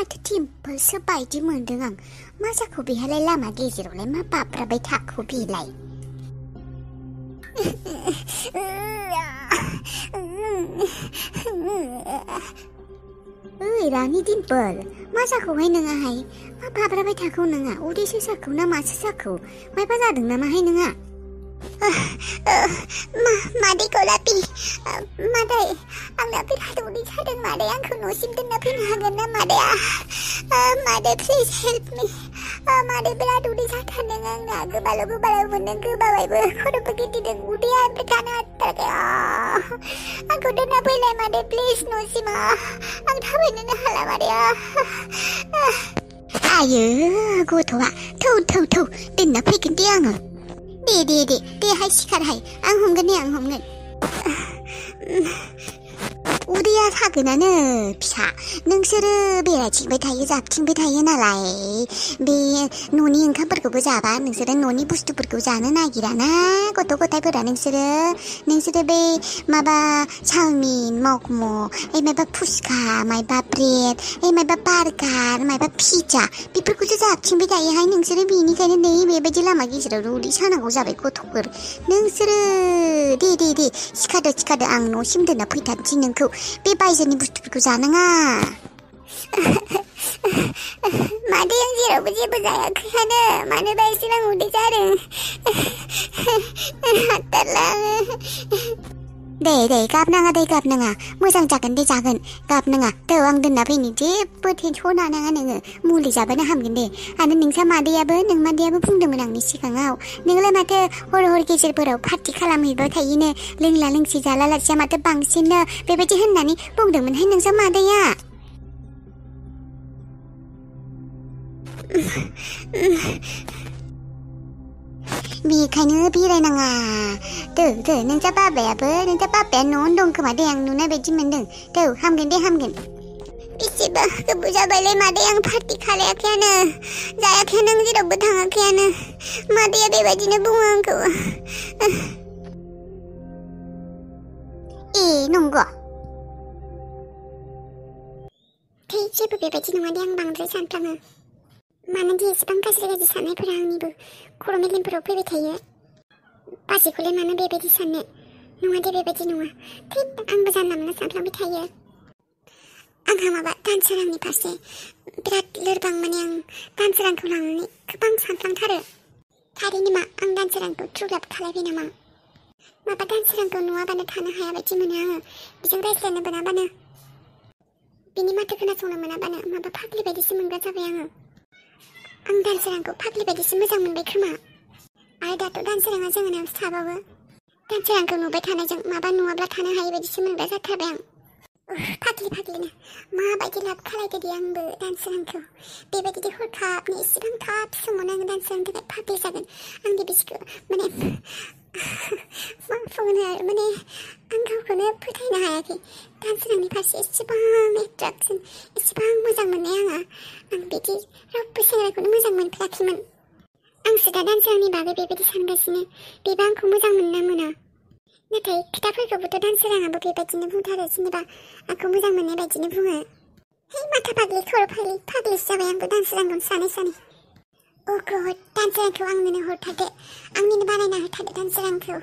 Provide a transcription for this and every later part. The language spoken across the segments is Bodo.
माथो टिम्पोलसो बायदि मोनदों आं। मा जाखो बेहालाय लामा गेजेरावलाय मा बाब्राबाय थाखो बेलाय? ओइ रानि डिम्पोल, मा जाखौहाय नोङाहाय? मा बाब्राबाय थाखो नोङा? उदैसो साखौ ना मासो साखौ? मायबा जादों नामाहाय नोङा? मादै गलापि, मादै आंना बिराद उदै सादों मादै, आंखौ न'सिम दोनना फैनो हागोन ना मादैया? मादै प्लिज हेल्प मी। मादै बिराद उदै साथारदों आंना, गोबाल' मोनदों, गोबाबायबो, खर'बो गिदिदों, उदैया ओमफ्राय थानो हाथाराखै। आंखौ दोनना फैलाय मादै प्लिज न'सिम, आं थाबायनोनो हाला मादैया। आयो गथ'आ, थौ दोनना फैगोन दे आङो। देहाय सिखारहाय, आं हमगोन। उदैया सागोनानो फिसा, नोंसोरो बेरायथिंबाय थायो जाबथिंबाय थायो नालाय, बे न'नि ओंखामफोरखौबो जाबा नोंसोरो न'नि बुस्थुफोरखौ जानो नागिराना गथ' गथायफोरा। नोंसोरो बे माबा चाउमिन म'म' माबा फुसका माबा ब्रेड माबा बार्गार माबा पिज्जा बेफोरखौसो जाबथिंबाय थायोहाय नोंसोरो। बेनिखायनो नै बेबायदि लामा गेजेराव उदै सानांगौ जाबाय गथ'फोर नोंसोरो। दे सिखारदो, आं न'सिम दोनना फैथारनोसै नोंखौ। बे बायजोनि बुस्थुफोरखौ जानाङा। मादै आं जेरावबो जेबो जायाखैयानो, मानोबा एसेबां उदै जादों। हाथारला दे गाबनाङा, मोजां जागोन दे, गाबनाङा। थौ आं दोनना फैनि, जेबो टेनसन लानाङा नोङो, मुलि जाबानो हामगोन दे। आरो नों मादैयाबो बुंदोंमोन आंनि सिगाङाव, नोंलाय माथो हर गेजेरफोराव पार्टि खालामहैबाय थायोनो, लोंला लोंसि जाला लासिया माथो बांसिननो बेबायदि होननानै बुंदोंमोनहाय नोंसा मादैया। बेखायनो बेरायनाङा। दो नोंसा बाबाया न'आवनो दं खोमा दे, आं नुनाय बायदि मोनदों। दो हामगोन। बेसेबा गोबाव जाबायलाय मादै, आं पार्टि खालायाखैयानो, जायाखैयानो, आं जेरावबो थाङाखैयानो। मादैया बेबायदिनो बुङो आंखौ। नंगौ? जेबो बेबायदि नङा दे, आं बांद्राय सानफ्लाङो। मानोदि एसेबां गाज्रि साननायफोरा आंनिबो खर' मेलेमफोराव फैबाय थायो। बाजैखौलाय मानो बेबायदि साननो? नङा दे, बेबायदि नङा। आंबो जानला मोनला सानफ्लांबाय थायो। आंहा माबा दानसोरांनि फारसे बिराद लोरबां, माने आं दानसोरांखौ लानानै गोबां सानफ्लांथारो। थारैनो मा आं दानसोरांखौ ट्रुलाभ खालायबाय नामा? माबा दानसोरांखौ नुवाबानो थानो हाया बायदि मोनो आङो, बिजों रायज्लायनो मोनाबानो, बिनि माथो खोनासंनो मोनाबानो माबा फाग्लि बायदिसो मोनग्रा जाबाय आङो। आं दानसोरांखौ फाग्लि बायदिसो मोजां मोनबाय खोमा। आरो दाथ' दानसोराङा जोंनावसो थाबावो। दानसोरांखौ नुबाय थानायजों माबा नुवाब्ला थानो हायै बायदिसो मोनग्रा जाथारबाय आं। फाग्लिनो माबायदि लाब खालायदो दे आंबो दानसोरांखौ। बेबायदि हरखाबनि इसेबां थाब समावनो आङो दानसोरांनि थाखाय फाग्लि जागोन। आंनि बिसिखौ माने मा बुंनो, माने आं गावखौनो फोथायनो हायाखै। दानसोरांनि फारसे एसेबां एट्राकसन, एसेबां मोजां मोननाय आं बिदि रावबो सेंग्राखौनो मोजां मोनफेराखैमोन। आंसो दा दानसोरांनि बागै बेबायदि सानगासिनो, बेबो आंखौ मोजां मोनना मोना। नाथाय खोथाफोरखौबोथ' दानसोराङाबो बेबायदिनो बुंथारो, जेनेबा आंखौ मोजां मोननाय बायदिनो बुङो। माथा फाग्लि, खर' फाग्लिसो जाबाय आंबो दानसोरांखौ सानै। गड, दानसोरांखौ आंनोनो हरथारदो, आंनिनो बानायना होथारदो दानसोरांखौ।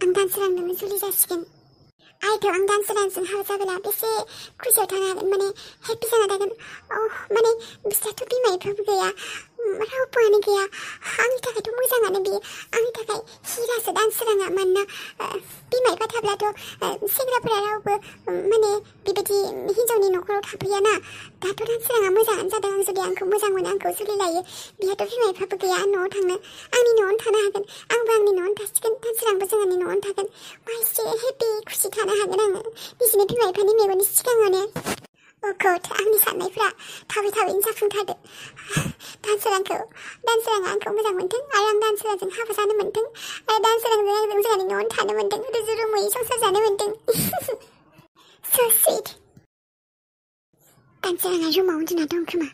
आं दानसोरांजोंनो जुलि जासिगोन। आं दानसोरांजों हाबा जाबोला बेसे खुसियाव थानो हागोन, माने हेपि जाना थागोन। माने बिस्राथ' बिमा बिफाबो गैया, रावबोआनो गैया। आंनि थाखायथ' मोजाङानो बियो, आंनि थाखाय हिरासो दानसोराङा। मानोना बिमा बिफा थाब्लाथ' सेंग्राफोरा रावबो माने बेबायदि हिन्जावनि न'खराव थाफैयाना। दाथ' दानसोराङा मोजाङानो जादों, आं जुदि आंखौ मोजां मोनो, आंखौ जुलि लायो। बिहाथ' बिमा बिफाबो गैया न'आव थांनो, आंनि न'आवनो थानो हागोन, आंबो आंनि न'आवनो थासिगोन, दानसोरांबो जोंहानि न'आवनो थागोन। एसे हेपि खुसि थानो हागोन आङो निजिनि बिमा बिफानि मेगननि सिगाङावनो। गड, आंनि साननायफ्रा थाबैनो जाफुंथारदो। दानसोराङा आंखौ मोजां मोनथों, आरो आं दानसोरांजों हाबा जानो मोनथों, आरो दानसोरांजों आंजों जोंहानि न'आवनो थानो मोनथों, रुजु रुमुयै संसार जानो मोनथों। So sweet। दानसोराङा रुमाव उन्दुना दं खोमा,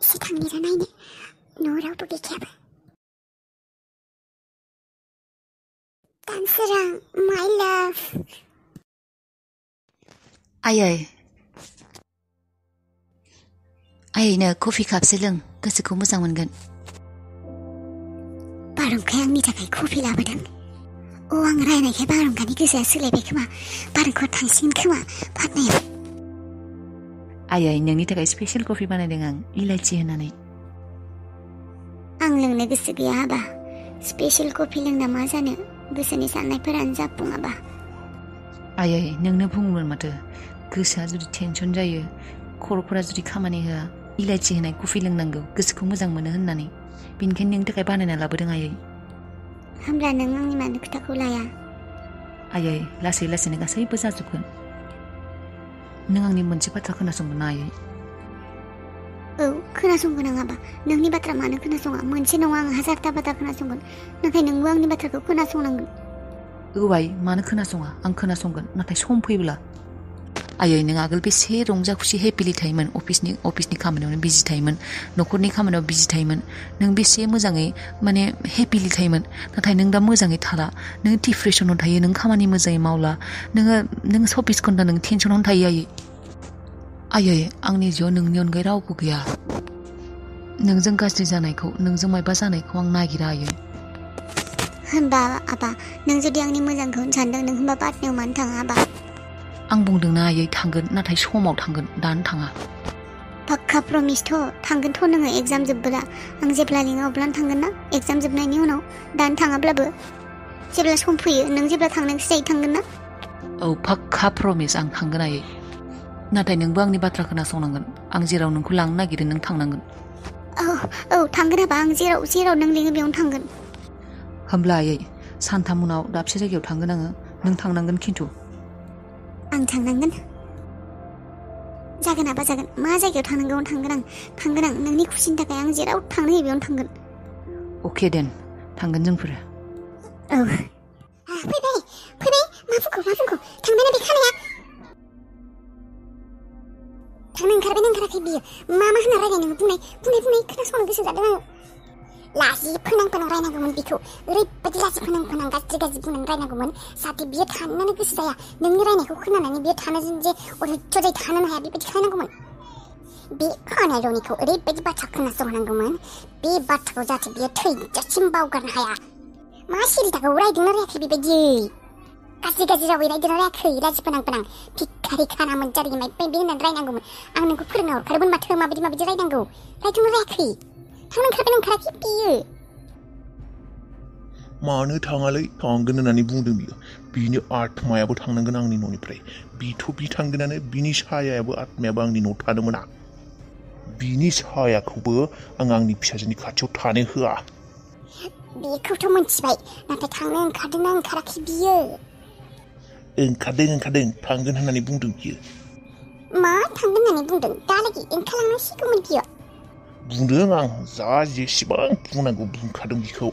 एसे थांनिरा नायनो, न'आव रावबो गैखायाबो। दानसोरां, माय लाभ। आयै आइनो कफि कापसे लों गोसोखौ मोजां मोनगोन बारहुंखाया आंनि थाखाय कफि लाबोदों आं रायनायखाय बारहुंखानि गोसोआ सोलायबाय खोमा बारहुंखाया थांसिगोन खोमा फाटनायाव आयै नोंनि थाखाय स्पेशल कफि बानायदों आं इलायचि होनानै आं लोंनो गोसो गैया आबा स्पेशल कफि लोंना मा जानो गोसोनि साननायफोरानो जाफुङाबा आयै नोंनो बुङोमोन माथो गोसोआ जुदि टेनसन जायो खर'फोरा जुदि खामानि होआ इलायचि होनाय कफि लोंनांगौ गोसोखौ मोजां मोनो होननानै बेनिखायनो नोंनि थाखाय बानायना लाबोदों आयै होमब्ला नों आंनि मानो खोथाखौ लाया आयै लासै लासैनो गासैबो जाजोबगोन नों आंनि मोनसे बाथ्रा खोनासंगोन ना आयै खोनासंगोन आं आबा नोंनि बाथ्रा मानो खोनासङा मोनसे नङा आं हाजारथा बाथ्रा खोनासंगोन नाथाय नोंबो आंनि बाथ्राखौ खोनासंनांगोन आइ मानो खोनासङा आं खोनासंगोन नाथाय सम फैब्ला आयै नों आगोल बेसे रंजा खुसि हेपिलि थायोमोन अफिसनि खामानियावनो बिजि थायोमोन न'खरनि खामानियाव बिजि थायोमोन नों बेसे मोजाङै माने हेपिलि थायोमोन नाथाय नों दा मोजाङै थाला नों डिप्रेसनाव थायो नों खामानि मोजाङै मावला नों 24 घन्टा नों टेनसनावनो थायो आयै आंनि जिउआव नोंनि अनगायै रावबो गैया नोंजों गाज्रि जानायखौ नोंजों मायबा जानायखौ आं नागिरा आयै होनबा आबा नों जुदि आंनि मोजांखौनो सानदों नों होनबा पाटनायाव मानो थाङा आबा आं बुंदोंना आयै थांगोन नाथाय समाव थांगोन दानो थाङा पाक्का प्रमिसथ' थांगोनथ' नोङो एग्जाम जोबबोला आं जेब्ला लिङो अब्लानो थांगोन ना एग्जाम जोबनायनि उनाव दानो थाङाब्लाबो जेब्ला सम फैयो नों जेब्ला थांनो गोसो जायो थांगोन ना पाक्का प्रमिस आं थांगोन आयै नाथाय नोंबो आंनि बाथ्रा खोनासंनांगोन आं जेराव नोंखौ लांनो नागिरो नों थांनांगोन थांगोन आबा आं जेराव नों लिङो बेयावनो थांगोन होमब्ला आयै सानथाम उनाव दाबसे जायगायाव थांगोन आङो नों थांनांगोन खिन्थु आं थांनांगोन जागोन आबा जागोन मा जायगायाव थांनांगौ थांगोन आं नोंनि खुसिनि थाखाय आं जेराव थांनो होयो बेयावनो थांगोन अके देन थांगोन जोंफोरो फैबाय मा बुंखो थांबायना बे खानाया थांनो ओंखारबायना ओंखाराखै बियो मा होनना रायलाय नोङो बुंनाय खोनासंनो गोसो जादों आङो लाजि फोनां रायनांगौमोन बिखौ ओरैबायदि लाजि फोनां गाज्रि बुंनानै रायनांगौमोन जाहाथे बियो थानोनो गोसो जाया नोंनि रायनायखौ खोनानानै बियो थानो जे अरैथ' थानो हाया बेबायदि खालामनांगौमोन बे खानाय रनिखौ ओरैबायदि बाथ्रा खोनासंनांगौमोन बे बाथ्राखौ जाहाथे बियो थैजासिम बावगारनो हाया मा सिरिथाखौ रायदोंना रायाखै बेबायदि गाज्रि रावै रायदोंना रायाखै लाजि फोनां भिखारि खाना मोनजारि माइबाय बे होननानै रायनांगौमोन आं नोंखौ फोरोंना हरखादोंमोन माथो माबायदि रायनांगौ रायदोंना रायाखै थांनो ओंखारबायना ओंखाराखै बियो मानो थाङालै थांगोन होननानै बुंदों बिनि आत्मायाबो थांनांगोन आंनि न'निफ्राय बि थांगोनानो बिनि सायायाबो आत्मायाबो आंनि न'आव थानो मोना बिनि सायाखौबो आं आंनि फिसाजोनि खाथियाव थानो होआ बेखौथ' मोनथिबाय नाथाय थांनो ओंखारदोंना ओंखाराखै बियो ओंखारदों थांगोन होननानै बुंदों बियो मा थांगोन होननानै बुंदों दालागि ओंखारलांनांसिगौमोन बियो बुंदों आं जेसेबां बुंनांगौ बुंखादों बिखौ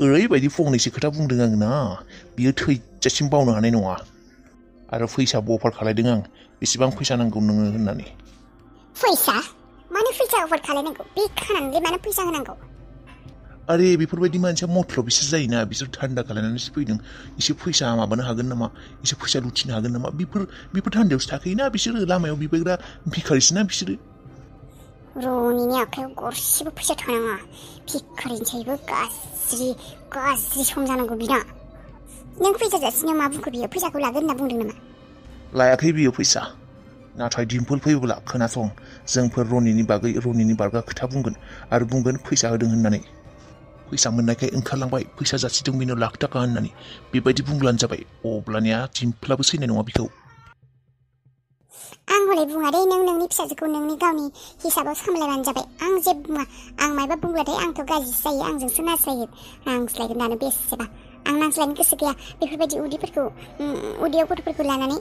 ओरैबायदि फंनैसो खोथा बुंदों आं ना बियो थैजासिम बावनो हानाय नङा आरो फैसाबो अफार खालायदों आं बेसेबां फैसा नांगौ नोङो होननानै फैसा मानो फैसा अफार खालायनांगौ बे खानानैलाय मानो फैसा होनांगौ आरे बेफोरबायदि मानसिया मथलब बिसोर जायोना बिसोर थान्दा खालायनानैसो फैदों एसे फैसा माबानो हागोन नामा एसे फैसा लुथिनो हागोन नामा बेफोर थान्दायावसो थाखायोना बिसोरो लामायाव बिबायग्रा भिखारिसोना बिसोरो रनिनि आखायाव गरसेबो फैसा थानाङा भिखारिनिसायबो गाज्रि सम जानांगौ बिना नों फैसा जासिनायाव मा बुंखो बियो फैसाखौ लागोन होनना बुंदों नामा लायाखै बियो फैसा नाथाय दिम्पोल फैयोब्ला खोनासं जोंफोर रनिनि बारगा खोथा बुंगोन आरो बुंगोन फैसा होदों होननानै फैसा मोननायखाय ओंखारलांबाय फैसा जासिदों बेनो लाख थाखा होननानै बेबायदि बुंब्लानो जाबाय अब्लानिया दिम्पोलाबो सैनाय नङा बिखौ आं हले बुङा दे नों नोंनि फिसाजोखौ नोंनि गावनि हिसाबाव सामलायबानो जाबाय आं जेबो बुङा आं मायबा बुंब्लाथाय आंथ' गाज्रिसो जायो आंजोंसो नांज्लायो नांज्लायगोन दानो बेसेबा आं नांज्लायनो गोसो गैया बेफोरबायदि उदैयाव गथ'फोरखौ लानानै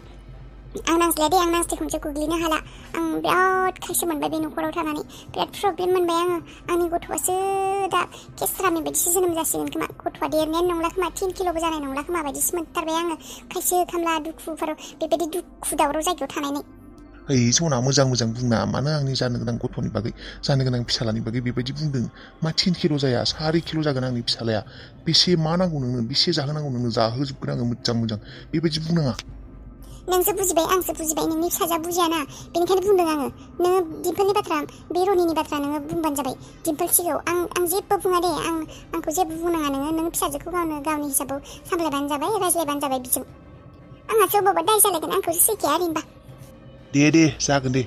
आं नांज्लाया दे आं नांज्लाय खनसे गोग्लैनो हाला आं बिराद खायसो मोनबाय बे न'खराव थानानै बिराद प्रब्लेम मोनबाय आङो आंनि गथ'आसो दा केस्रानि बायदिसो जोनोम जासिगोन खोमा गथ'आ देरनायानो नंला खोमा 10 किल'बो जानाय नंला खोमा बायदिसो मोनथारबाय आङो खायसो खामला दुखुफोराव बेबायदि दुखु दावराव जायगायाव थानानै सना मोजां बुंना मानो आंनि जानो गोनां गथ'नि बागै जानो गोनां फिसालानि बागै बेबायदि बुंदों मा 10 किल' जाया 4 किल' जागोन आंनि फिसालाया बेसे मा नांगौ नोंनो बेसे जाहोनांगौ नोंनो जाहोजोबगोन आङो मोजां बेबायदि बुंनाङा नोंसो बुजिबाय आंसो बुजिबाय नोंनि फिसाजोआ बुजियाना बेनिखायनो बुंदों आङो नोङो दिम्पोलनि बाथ्रा बे रनिनि बाथ्रा नोङो बुंबानो जाबाय दिम्पोल सिगाङाव आं जेबो बुङा दे आंखौ जेबो बुंनाङा नोङो फिसाजोखौ गावनि हिसाबाव सामलायबानो जाबाय रायज्लायबानो जाबाय बिजों आंहासो अबावबा दाय जालायगोन आंखौसो सैखाया ओरैनोबा दे जागोन दे